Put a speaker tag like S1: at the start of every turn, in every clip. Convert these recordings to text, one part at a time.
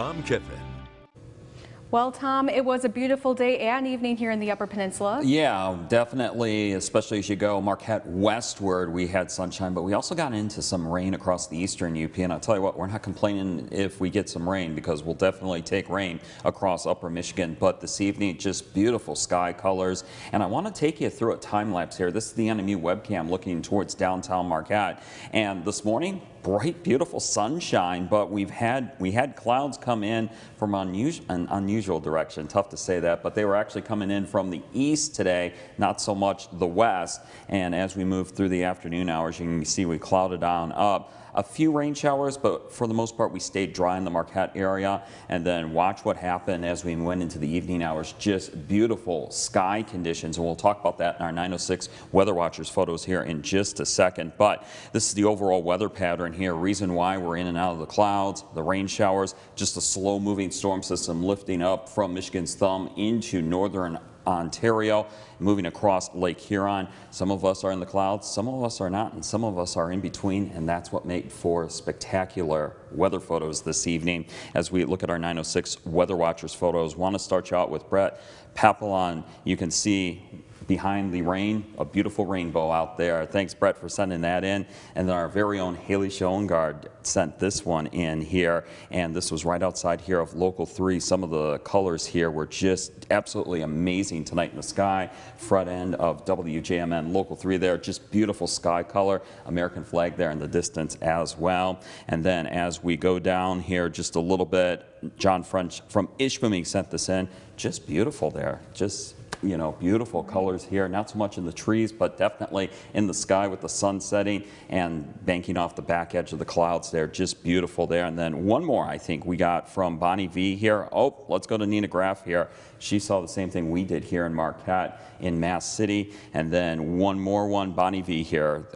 S1: Tom Kiffin.
S2: Well, Tom, it was a beautiful day and evening here in the Upper Peninsula.
S3: Yeah, definitely, especially as you go Marquette westward, we had sunshine, but we also got into some rain across the eastern UP. And I'll tell you what, we're not complaining if we get some rain because we'll definitely take rain across upper Michigan. But this evening, just beautiful sky colors. And I want to take you through a time lapse here. This is the NMU webcam looking towards downtown Marquette. And this morning, bright, beautiful sunshine, but we had clouds come in from an unusual direction. Tough to say that, but they were actually coming in from the east today, not so much the west. And as we move through the afternoon hours, you can see we clouded on up. A few rain showers, but for the most part, we stayed dry in the Marquette area. And then watch what happened as we went into the evening hours. Just beautiful sky conditions. And we'll talk about that in our 906 Weather Watchers photos here in just a second. But this is the overall weather pattern here. Reason why we're in and out of the clouds, the rain showers, just a slow moving storm system lifting up from Michigan's thumb into northern Ontario, moving across Lake Huron. Some of us are in the clouds, some of us are not, and some of us are in between, and that's what made for spectacular weather photos this evening. As we look at our 906 Weather Watchers photos, want to start you out with Brett Papillon. You can see behind the rain, a beautiful rainbow out there. Thanks, Brett, for sending that in. And then our very own Haley Schoengard sent this one in here. And this was right outside here of Local 3. Some of the colors here were just absolutely amazing tonight in the sky. Front end of WJMN Local 3 there, just beautiful sky color. American flag there in the distance as well. And then as we go down here just a little bit, John French from Ishpeming sent this in. Just beautiful there. Just, you know, beautiful colors here, not so much in the trees, but definitely in the sky with the sun setting and banking off the back edge of the clouds there. Just beautiful there. And then one more I think we got from Bonnie V here. Oh, let's go to Nina Graff here. She saw the same thing we did here in Marquette in Mass City. And then one more one, Bonnie V here.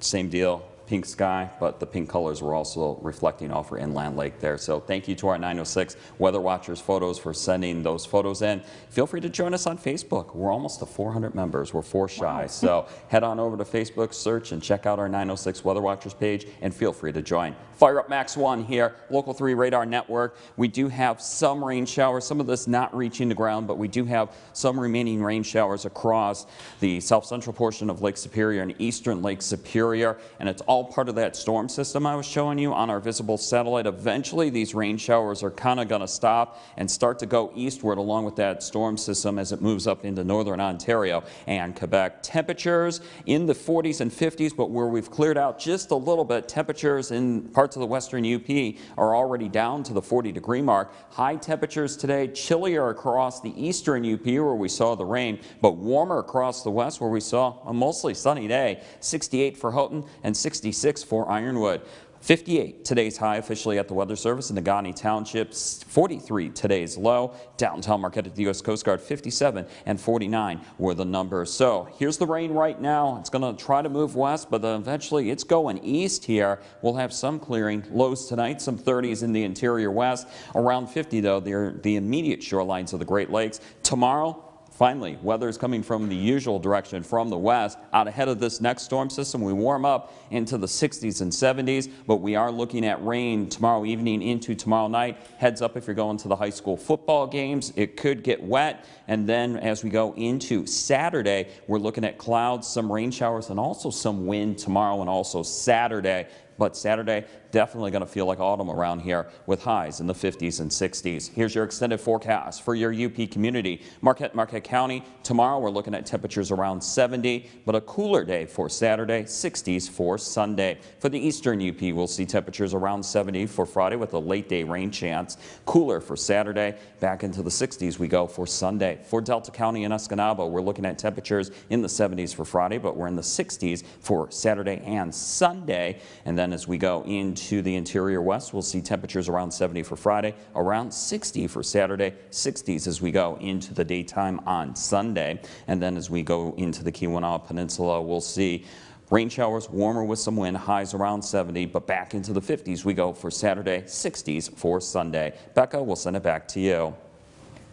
S3: Same deal. Pink sky, but the pink colors were also reflecting off our inland lake there. So thank you to our 906 Weather Watchers photos for sending those photos in. Feel free to join us on Facebook. We're almost to 400 members. We're 4 shy. Wow. So head on over to Facebook, search, and check out our 906 Weather Watchers page, and feel free to join. Fire up Max 1 here, Local 3 Radar Network. We do have some rain showers, some of this not reaching the ground, but we do have some remaining rain showers across the south central portion of Lake Superior and eastern Lake Superior, and it's all part of that storm system I was showing you on our visible satellite. Eventually these rain showers are kind of going to stop and start to go eastward along with that storm system as it moves up into northern Ontario and Quebec. Temperatures in the 40s and 50s, but where we've cleared out just a little bit, temperatures in parts of the western UP are already down to the 40-degree mark. High temperatures today, chillier across the eastern UP where we saw the rain, but warmer across the west where we saw a mostly sunny day. 68 for Houghton and 66 for Ironwood. 58 today's high officially at the Weather Service in Negaunee Township. 43 today's low. Downtown Marquette at the U.S. Coast Guard. 57 and 49 were the numbers. So here's the rain right now. It's going to try to move west, but then eventually it's going east here. We'll have some clearing. Lows tonight, some 30s in the interior west. Around 50 though, they're the immediate shorelines of the Great Lakes. Tomorrow, finally, weather is coming from the usual direction from the west. Out ahead of this next storm system, we warm up into the 60s and 70s, but we are looking at rain tomorrow evening into tomorrow night. Heads up if you're going to the high school football games, it could get wet. And then as we go into Saturday, we're looking at clouds, some rain showers, and also some wind tomorrow and also Saturday. But Saturday, definitely going to feel like autumn around here with highs in the 50s and 60s. Here's your extended forecast for your UP community. Marquette County, tomorrow we're looking at temperatures around 70, but a cooler day for Saturday, 60s for Sunday. For the eastern UP, we'll see temperatures around 70 for Friday with a late day rain chance. Cooler for Saturday, back into the 60s we go for Sunday. For Delta County and Escanaba, we're looking at temperatures in the 70s for Friday, but we're in the 60s for Saturday and Sunday. And then as we go into the interior west, we'll see temperatures around 70 for Friday, around 60 for Saturday, 60s as we go into the daytime on Sunday. And then as we go into the Keweenaw Peninsula, we'll see rain showers, warmer with some wind, highs around 70, but back into the 50s we go for Saturday, 60s for Sunday. Becca, we'll send it back to you.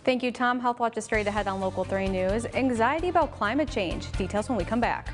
S2: Thank you, Tom. Health Watch is straight ahead on Local 3 News. Anxiety about climate change. Details when we come back.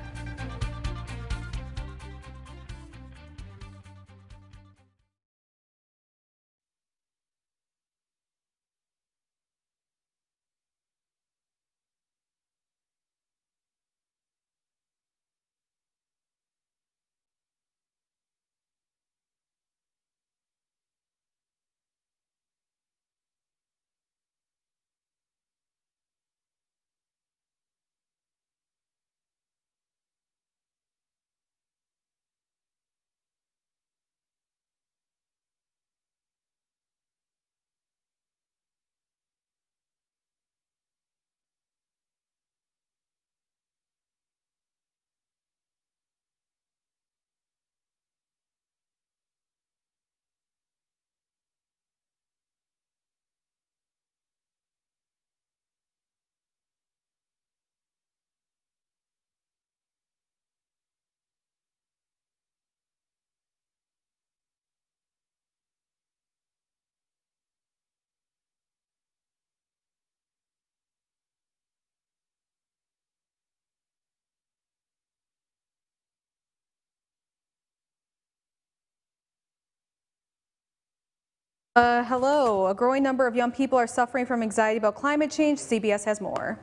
S2: Hello. A growing number of young people are suffering from anxiety about climate change. CBS has more.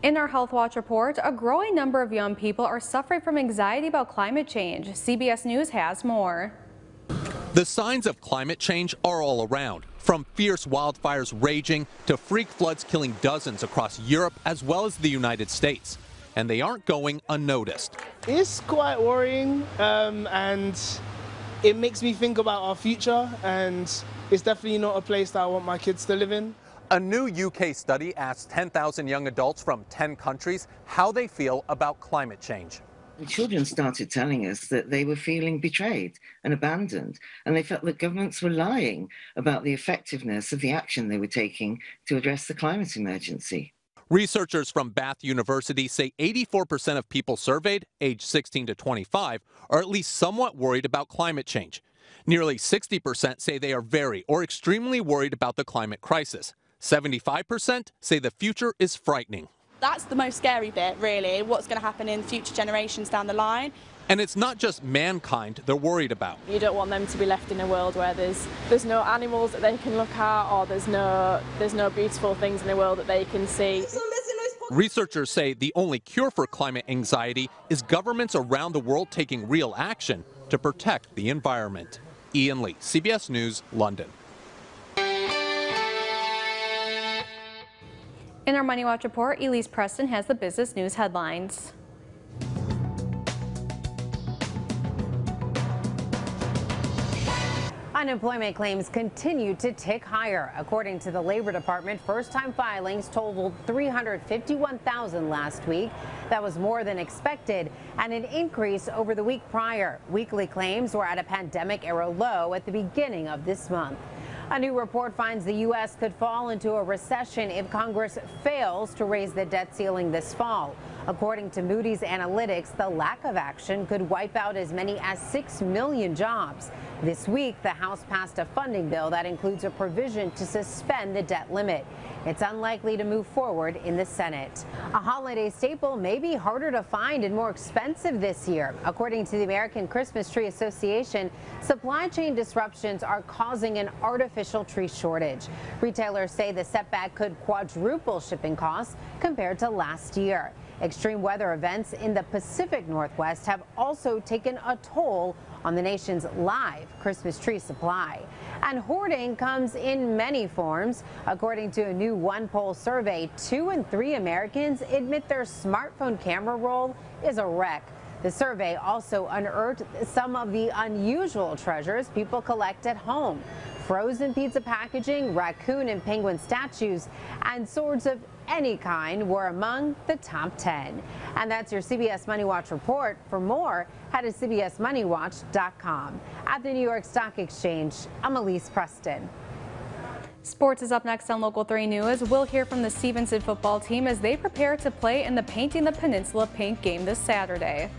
S2: In our Health Watch report, a growing number of young people are suffering from anxiety about climate change. CBS News has more.
S1: The signs of climate change are all around, from fierce wildfires raging to freak floods killing dozens across Europe as well as the United States. And they aren't going unnoticed.
S4: It's quite worrying, and it makes me think about our future, and it's definitely not a place that I want my kids to live in.
S1: A new UK study asked 10,000 young adults from 10 countries how they feel about climate change.
S5: The children started telling us that they were feeling betrayed and abandoned, and they felt that governments were lying about the effectiveness of the action they were taking to address the climate emergency.
S1: Researchers from Bath University say 84% of people surveyed, aged 16 to 25, are at least somewhat worried about climate change. Nearly 60% say they are very or extremely worried about the climate crisis. 75% say the future is frightening.
S6: That's the most scary bit, really, what's going to happen in future generations down the line.
S1: And it's not just mankind they're worried about.
S7: You don't want them to be left in a world where there's no animals that they can look at, or there's no beautiful things in the world that they can see.
S1: Researchers say the only cure for climate anxiety is governments around the world taking real action to protect the environment. Ian Lee, CBS News, London.
S2: In our Money Watch report, Elise Preston has the business news headlines.
S8: Unemployment claims continue to tick higher. According to the Labor Department, first-time filings totaled 351,000 last week. That was more than expected and an increase over the week prior. Weekly claims were at a pandemic-era low at the beginning of this month. A new report finds the U.S. could fall into a recession if Congress fails to raise the debt ceiling this fall. According to Moody's Analytics, the lack of action could wipe out as many as 6 million jobs. This week, the House passed a funding bill that includes a provision to suspend the debt limit. It's unlikely to move forward in the Senate. A holiday staple may be harder to find and more expensive this year. According to the American Christmas Tree Association, supply chain disruptions are causing an artificial tree shortage. Retailers say the setback could quadruple shipping costs compared to last year. Extreme weather events in the Pacific Northwest have also taken a toll on the nation's live Christmas tree supply. And hoarding comes in many forms. According to a new OnePoll survey, 2 in 3 Americans admit their smartphone camera roll is a wreck. The survey also unearthed some of the unusual treasures people collect at home. Frozen pizza packaging, raccoon and penguin statues, and swords of any kind were among the top 10. And that's your CBS Money Watch report. For more, head to cbsmoneywatch.com. At the New York Stock Exchange, I'm Elise Preston.
S2: Sports is up next on Local 3 News. We'll hear from the Stevenson football team as they prepare to play in the Painting the Peninsula Paint game this Saturday.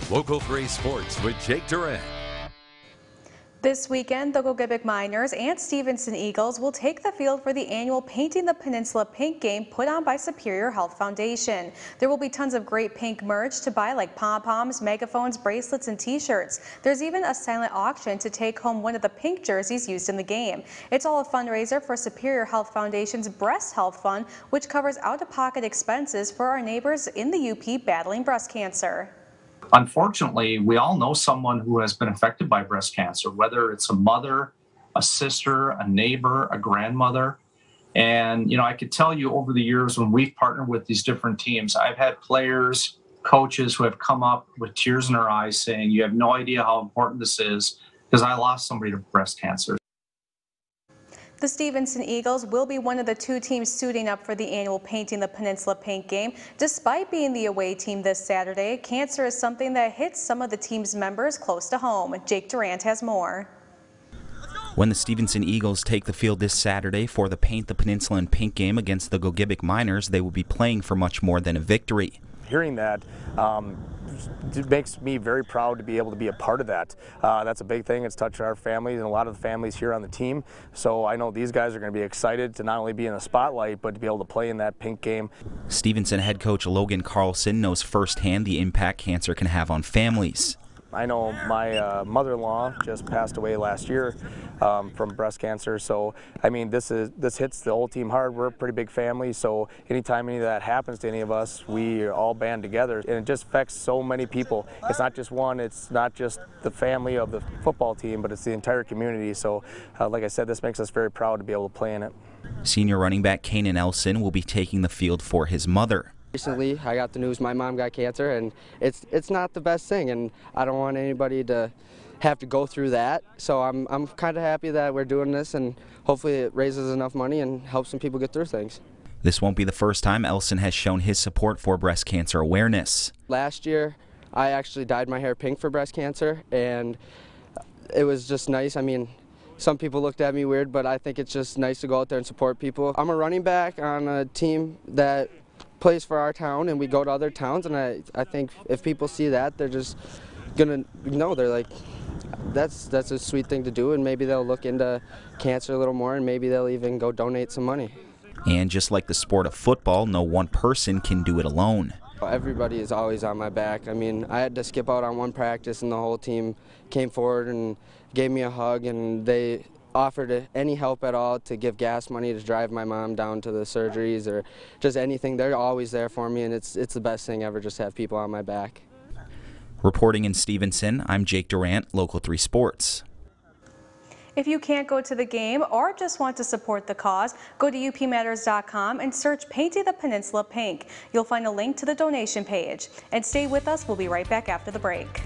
S9: Local 3 Sports with Jake Durant.
S2: This weekend, the Gogebic Miners and Stevenson Eagles will take the field for the annual Painting the Peninsula Pink game put on by Superior Health Foundation. There will be tons of great pink merch to buy, like pom-poms, megaphones, bracelets, and t-shirts. There's even a silent auction to take home one of the pink jerseys used in the game. It's all a fundraiser for Superior Health Foundation's Breast Health Fund, which covers out-of-pocket expenses for our neighbors in the UP battling breast cancer.
S10: Unfortunately, we all know someone who has been affected by breast cancer, whether it's a mother, a sister, a neighbor, a grandmother. And, I could tell you over the years when we've partnered with these different teams, I've had players, coaches who have come up with tears in their eyes saying, you have no idea how important this is because I lost somebody to breast cancer.
S2: The Stevenson Eagles will be one of the 2 teams suiting up for the annual Painting the Peninsula Pink game. Despite being the away team this Saturday, cancer is something that hits some of the team's members close to home. Jake Durant has more.
S11: When the Stevenson Eagles take the field this Saturday for the Paint the Peninsula in Pink game against the Gogebic Miners, they will be playing for much more than a victory.
S12: Hearing that it makes me very proud to be able to be a part of that. That's a big thing. It's touched our families and a lot of the families here on the team. So I know these guys are going to be excited to not only be in the spotlight, but to be able to play in that pink game. Stevenson head coach Logan Carlson knows firsthand the impact cancer can have on families. I know my mother-in-law just passed away last year from breast cancer. So, I mean, this hits the whole team hard. We're a pretty big family, so anytime any of that happens to any of us, we all band together. And it just affects so many people. It's not just one, it's not just the family of the football team, but it's the entire community. So, like I said, this makes us very proud to be able to play in it. Senior running back Kanan Elson will be taking the field for his mother.
S13: Recently, I got the news my mom got cancer, and it's not the best thing, and I don't want anybody to have to go through that. So I'm kind of happy that we're doing this, and hopefully it raises enough money and helps some people get through things.
S11: This won't be the first time Elson has shown his support for breast cancer awareness.
S13: Last year, I actually dyed my hair pink for breast cancer, and it was just nice. I mean, some people looked at me weird, but I think it's just nice to go out there and support people. I'm a running back on a team that plays for our town, and we go to other towns, and I think if people see that, they're just gonna know, they're like, that's a sweet thing to do, and maybe they'll look into cancer a little more, and maybe they'll even go donate some money.
S11: And just like the sport of football, no one person can do it alone.
S13: Everybody is always on my back. I mean, I had to skip out on one practice, and the whole team came forward and gave me a hug, and they offered any help at all to give gas money to drive my mom down to the surgeries or just anything. They're always there for me, and it's the best thing ever, just to have people on my back.
S11: Reporting in Stevenson, I'm Jake Durant, Local 3 Sports.
S2: If you can't go to the game or just want to support the cause, go to upmatters.com and search Painting the Peninsula Pink. You'll find a link to the donation page. And stay with us. We'll be right back after the break.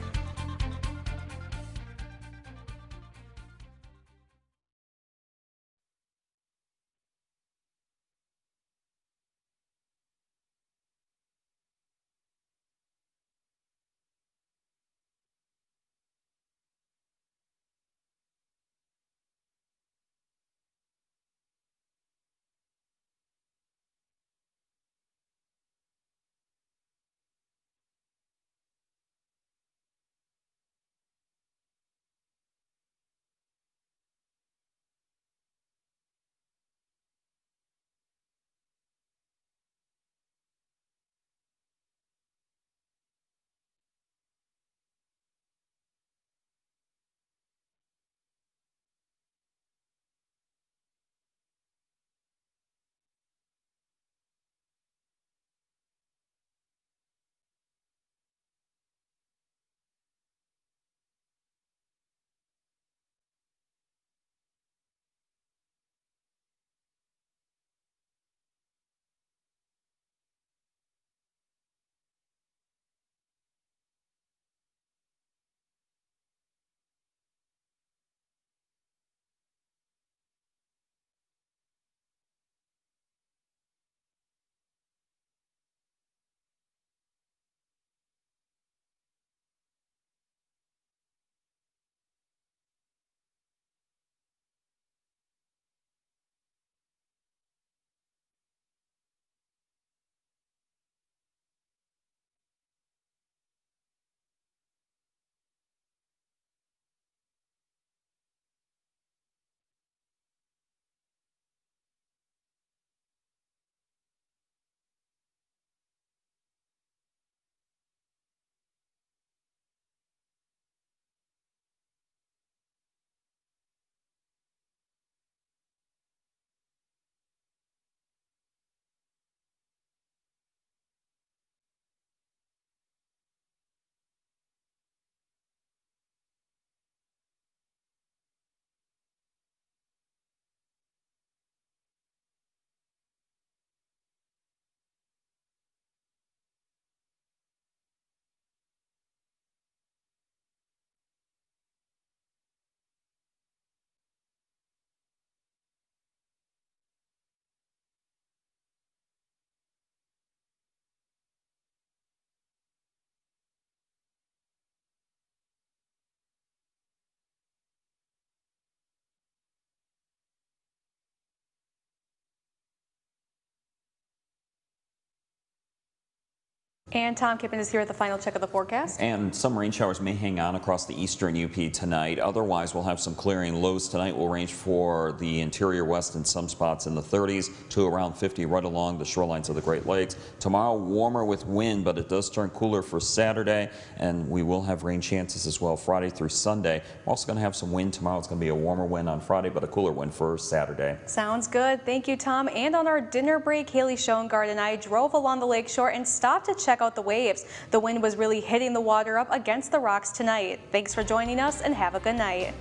S2: And Tom Kippen is here with the final check of the forecast.
S3: And some rain showers may hang on across the eastern UP tonight. Otherwise, we'll have some clearing. Lows tonight will range for the interior west in some spots in the 30s to around 50 right along the shorelines of the Great Lakes. Tomorrow, warmer with wind, but it does turn cooler for Saturday, and we will have rain chances as well Friday through Sunday. We're also going to have some wind tomorrow. It's going to be a warmer wind on Friday, but a cooler wind for Saturday.
S2: Sounds good. Thank you, Tom. And on our dinner break, Haley Schoengard and I drove along the lakeshore and stopped to check out the waves. The wind was really hitting the water up against the rocks tonight. Thanks for joining us and have a good night.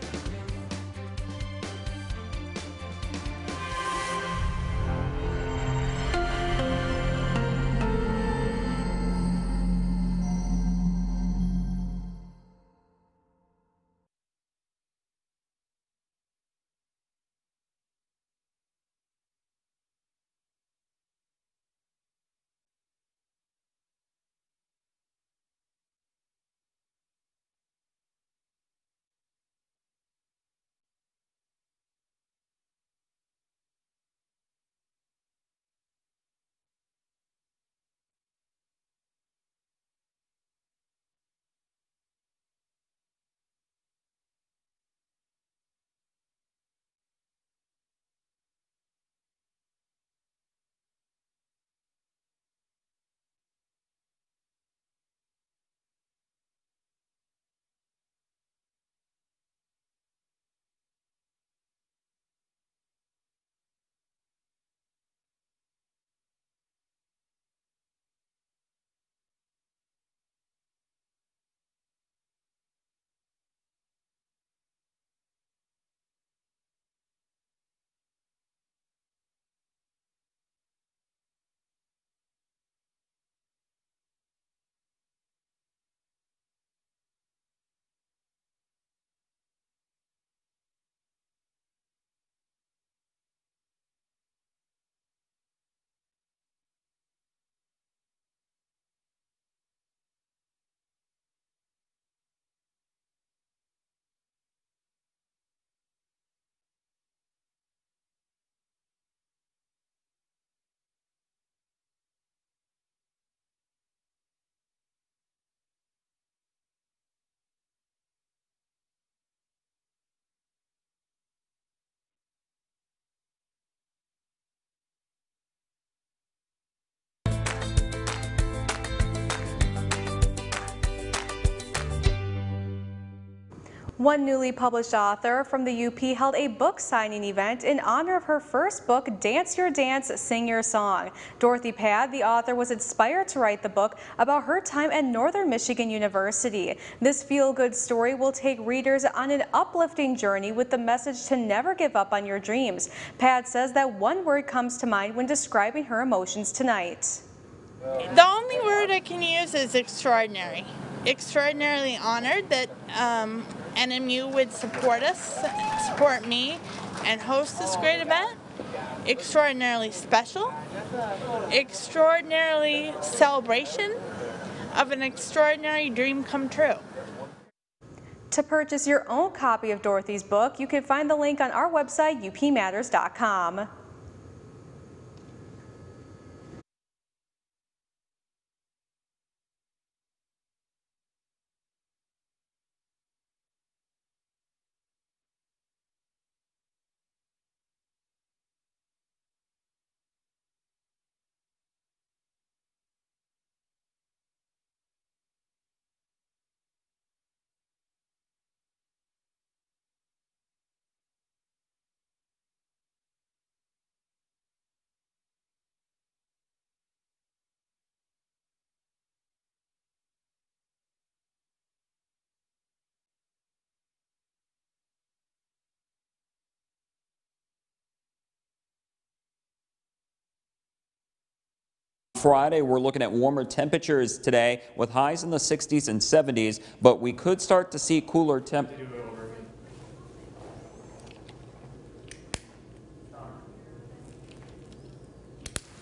S2: One newly published author from the UP held a book signing event in honor of her first book, Dance Your Dance, Sing Your Song. Dorothy Pad, the author, was inspired to write the book about her time at Northern Michigan University. This feel-good story will take readers on an uplifting journey with the message to never give up on your dreams. Pad says that one word comes to mind when describing her emotions tonight.
S14: The only word I can use is extraordinary. Extraordinarily honored that NMU would support us, support me, and host this great event. Extraordinarily special. Extraordinarily celebration of an extraordinary dream come true.
S2: To purchase your own copy of Dorothy's book, you can find the link on our website, upmatters.com.
S3: Friday, we're looking at warmer temperatures today with highs in the 60s and 70s, but we could start to see cooler temperatures.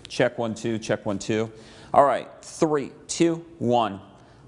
S3: Check 1 2, check 1 2. All right, 3 2 1.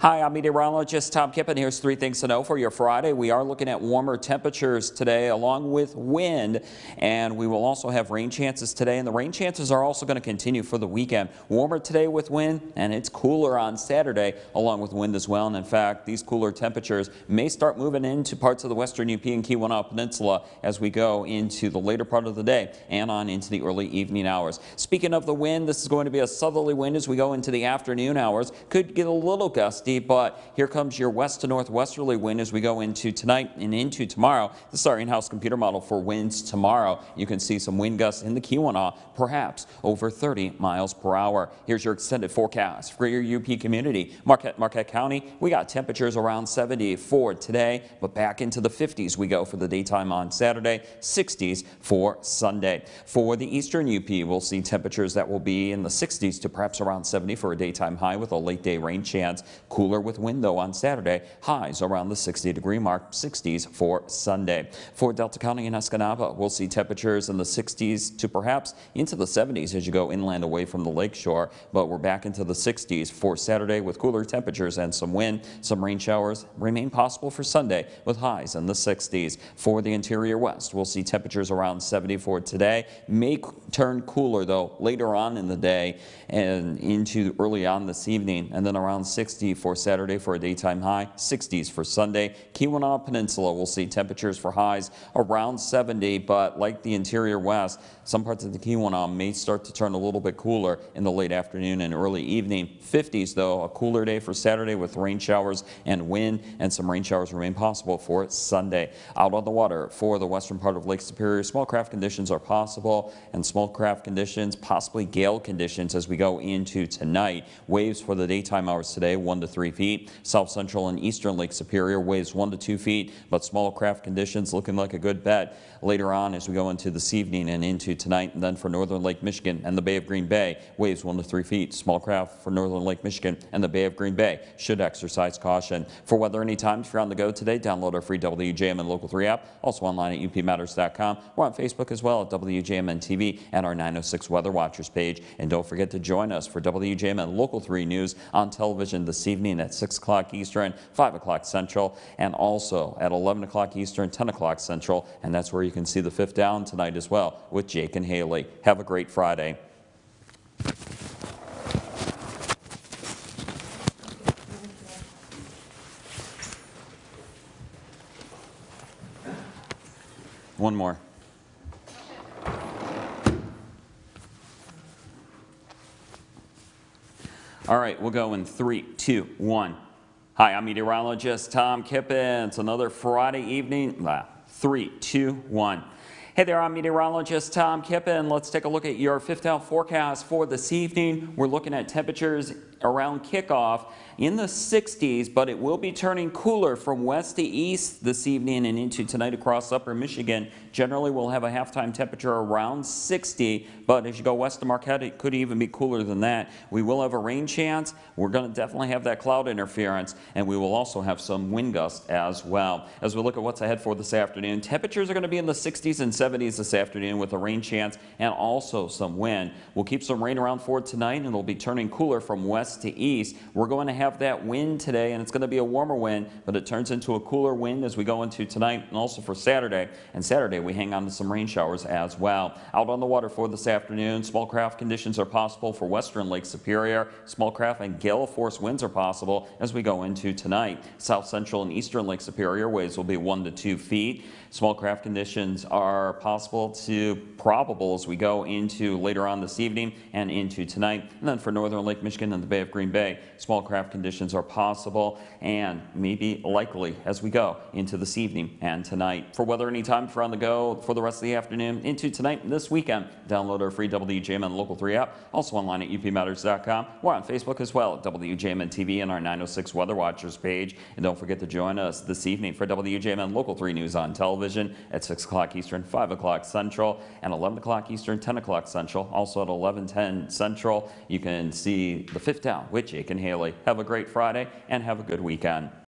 S3: Hi, I'm meteorologist Tom Kippen. Here's 3 things to know for your Friday. We are looking at warmer temperatures today along with wind, and we will also have rain chances today, and the rain chances are also going to continue for the weekend. Warmer today with wind, and it's cooler on Saturday along with wind as well. And in fact, these cooler temperatures may start moving into parts of the western UP and Keweenaw Peninsula as we go into the later part of the day and on into the early evening hours. Speaking of the wind, this is going to be a southerly wind as we go into the afternoon hours. Could get a little gusty, but here comes your west to northwesterly wind as we go into tonight and into tomorrow. This is our in-house computer model for winds tomorrow. You can see some wind gusts in the Keweenaw, perhaps over 30 miles per hour. Here's your extended forecast for your UP community. Marquette County, we got temperatures around 70 for today, but back into the 50s we go for the daytime on Saturday, 60s for Sunday. For the eastern UP, we'll see temperatures that will be in the 60s to perhaps around 70 for a daytime high with a late day rain chance. Cooler with wind though on Saturday, highs around the 60-degree mark, 60s for Sunday. For Delta County and Escanaba, we'll see temperatures in the 60s to perhaps into the 70s as you go inland away from the lakeshore, but we're back into the 60s for Saturday with cooler temperatures and some wind. Some rain showers remain possible for Sunday with highs in the 60s. For the interior west, we'll see temperatures around 70 for today. May turn cooler though later on in the day and into early on this evening, and then around 60 for Saturday for a daytime high, 60s for Sunday. Keweenaw Peninsula will see temperatures for highs around 70, but like the interior west, some parts of the Keweenaw may start to turn a little bit cooler in the late afternoon and early evening. 50s though, a cooler day for Saturday with rain showers and wind, and some rain showers remain possible for Sunday. Out on the water for the western part of Lake Superior, small craft conditions are possible, and small craft conditions, possibly gale conditions as we go into tonight. Waves for the daytime hours today, 1 to 3 feet. South central and eastern Lake Superior, waves 1 to 2 feet, but small craft conditions looking like a good bet later on as we go into this evening and into tonight. And then for northern Lake Michigan and the Bay of Green Bay, waves 1 to 3 feet. Small craft for northern Lake Michigan and the Bay of Green Bay should exercise caution. For weather anytime, if you're on the go today, download our free WJMN Local 3 app. Also online at upmatters.com. We're on Facebook as well at WJMN TV and our 906 Weather Watchers page. And don't forget to join us for WJMN Local 3 News on television this evening at 6 o'clock Eastern, 5 o'clock Central, and also at 11 o'clock Eastern, 10 o'clock Central. And that's where you can see the Fifth Down tonight as well with Jake and Haley. Have a great Friday. One more. All right, we'll go in 3, 2, 1. Hi, I'm meteorologist Tom Kippen. It's another Friday evening. 3, 2, 1. Hey there, I'm meteorologist Tom Kippen. Let's take a look at your Fifth Down forecast for this evening. We're looking at temperatures around kickoff in the 60s, but it will be turning cooler from west to east this evening and into tonight across upper Michigan. Generally, we'll have a halftime temperature around 60, but as you go west to Marquette, it could even be cooler than that. We will have a rain chance. We're going to definitely have that cloud interference, and we will also have some wind gusts as well. As we look at what's ahead for this afternoon, temperatures are going to be in the 60s and 70s this afternoon with a rain chance and also some wind. We'll keep some rain around for tonight, and it'll be turning cooler from west to east. We're going to have that wind today, and it's going to be a warmer wind, but it turns into a cooler wind as we go into tonight and also for Saturday. And Saturday we hang on to some rain showers as well. Out on the water for this afternoon, small craft conditions are possible for western Lake Superior. Small craft and gale force winds are possible as we go into tonight. South central and eastern Lake Superior, waves will be 1 to 2 feet. Small craft conditions are possible to probable as we go into later on this evening and into tonight. And then for northern Lake Michigan and the Bay of Green Bay, small craft conditions are possible and maybe likely as we go into this evening and tonight. For weather anytime, if you're on the go for the rest of the afternoon into tonight and this weekend, download our free WJMN Local 3 app. Also online at upmatters.com. We're on Facebook as well at WJMN TV and our 906 Weather Watchers page. And don't forget to join us this evening for WJMN Local 3 News on television at 6 o'clock Eastern, 5 o'clock Central, and 11 o'clock Eastern, 10 o'clock Central. Also at 11:10 Central, you can see the Fifth Down with Jake and Haley. Have a great Friday and have a good weekend.